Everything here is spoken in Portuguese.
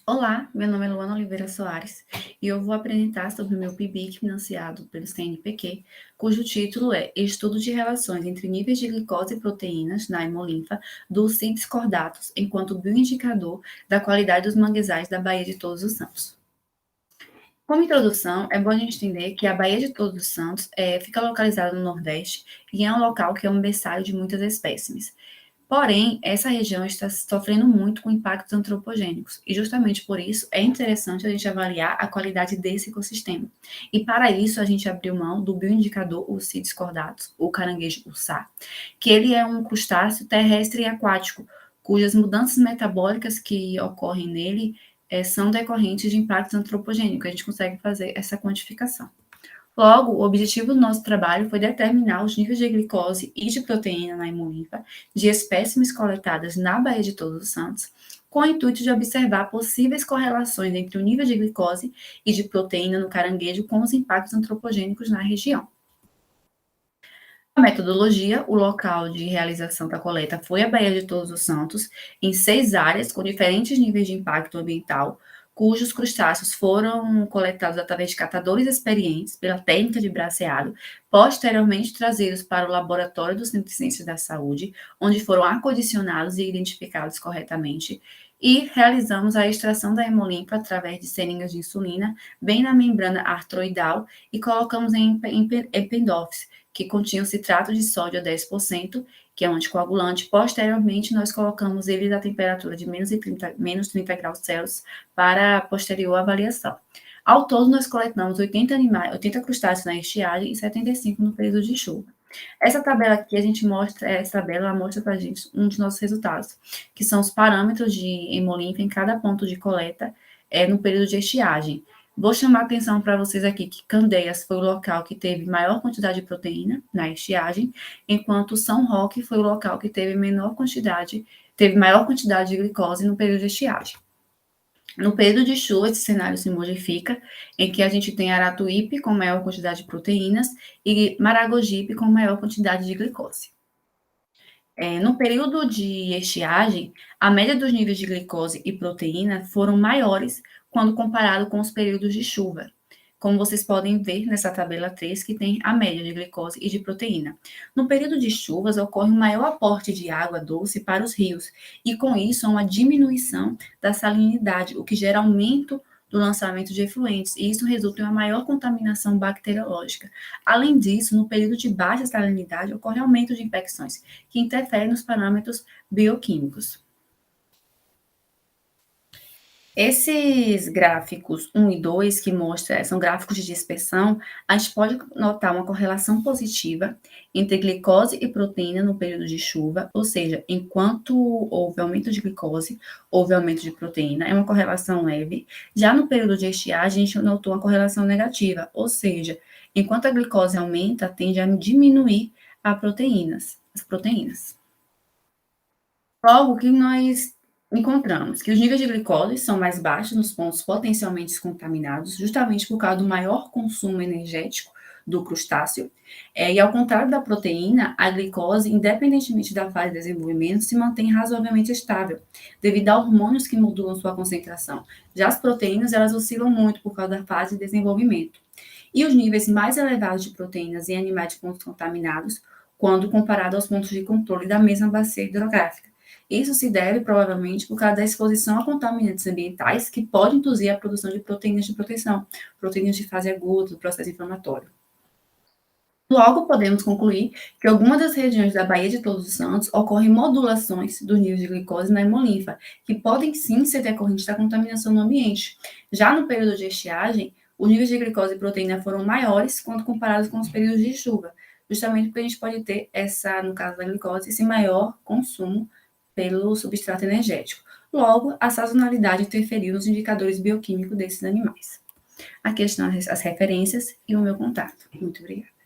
Olá, meu nome é Luana Oliveira Soares e eu vou apresentar sobre o meu PIBIC financiado pelo CNPq, cujo título é Estudo de relações entre níveis de glicose e proteínas na hemolinfa dos CIDs cordatos enquanto bioindicador da qualidade dos manguezais da Baía de Todos os Santos. Como introdução, é bom a gente entender que a Baía de Todos os Santos fica localizada no Nordeste e é um local que é um berçário de muitas espécimes. Porém, essa região está sofrendo muito com impactos antropogênicos, e justamente por isso é interessante a gente avaliar a qualidade desse ecossistema. E para isso, a gente abriu mão do bioindicador Ursides cordatus, o caranguejo ursá, que ele é um crustáceo terrestre e aquático, cujas mudanças metabólicas que ocorrem nele são decorrentes de impactos antropogênicos. A gente consegue fazer essa quantificação. Logo, o objetivo do nosso trabalho foi determinar os níveis de glicose e de proteína na hemolinfa de espécimes coletadas na Baía de Todos os Santos, com o intuito de observar possíveis correlações entre o nível de glicose e de proteína no caranguejo com os impactos antropogênicos na região. A metodologia, o local de realização da coleta foi a Baía de Todos os Santos, em 6 áreas com diferentes níveis de impacto ambiental, cujos crustáceos foram coletados através de catadores experientes pela técnica de braceado, posteriormente trazidos para o laboratório do Centro de Ciências da Saúde, onde foram acondicionados e identificados corretamente, e realizamos a extração da hemolimpa através de seringas de insulina, bem na membrana artroidal, e colocamos em ependófise, que continham citrato de sódio a 10%, que é um anticoagulante. Posteriormente, nós colocamos eles a temperatura de menos 30 graus Celsius para a posterior avaliação. Ao todo, nós coletamos 80 crustáceos na estiagem e 75 no período de chuva. Essa tabela aqui, essa tabela ela mostra para a gente um dos nossos resultados, que são os parâmetros de hemolimpa em cada ponto de coleta no período de estiagem. Vou chamar a atenção para vocês aqui que Candeias foi o local que teve maior quantidade de proteína na estiagem, enquanto São Roque foi o local que teve maior quantidade de glicose no período de estiagem. No período de chuva, esse cenário se modifica, em que a gente tem Aratuípe com maior quantidade de proteínas e Maragogipe com maior quantidade de glicose. No período de estiagem, a média dos níveis de glicose e proteína foram maiores quando comparado com os períodos de chuva, como vocês podem ver nessa tabela 3, que tem a média de glicose e de proteína. No período de chuvas, ocorre um maior aporte de água doce para os rios, e com isso, há uma diminuição da salinidade, o que gera aumento do lançamento de efluentes, e isso resulta em uma maior contaminação bacteriológica. Além disso, no período de baixa salinidade, ocorre aumento de infecções, que interferem nos parâmetros bioquímicos. Esses gráficos 1 e 2, que são gráficos de dispersão, a gente pode notar uma correlação positiva entre glicose e proteína no período de chuva, ou seja, enquanto houve aumento de glicose, houve aumento de proteína, é uma correlação leve. Já no período de estiagem, a gente notou uma correlação negativa, ou seja, enquanto a glicose aumenta, tende a diminuir as proteínas. Logo, que nós encontramos que os níveis de glicose são mais baixos nos pontos potencialmente contaminados, justamente por causa do maior consumo energético do crustáceo. E ao contrário da proteína, a glicose, independentemente da fase de desenvolvimento, se mantém razoavelmente estável, devido a hormônios que modulam sua concentração. Já as proteínas, elas oscilam muito por causa da fase de desenvolvimento. E os níveis mais elevados de proteínas em animais de pontos contaminados, quando comparado aos pontos de controle da mesma bacia hidrográfica. Isso se deve, provavelmente, por causa da exposição a contaminantes ambientais que pode induzir a produção de proteínas de proteção, proteínas de fase aguda do processo inflamatório. Logo, podemos concluir que em algumas das regiões da Baía de Todos os Santos ocorrem modulações do nível de glicose na hemolinfa, que podem sim ser decorrentes da contaminação no ambiente. Já no período de estiagem, os níveis de glicose e proteína foram maiores quando comparados com os períodos de chuva, justamente porque a gente pode ter no caso da glicose, esse maior consumo pelo substrato energético. Logo, a sazonalidade interferiu nos indicadores bioquímicos desses animais. Aqui estão as referências e o meu contato. Muito obrigada.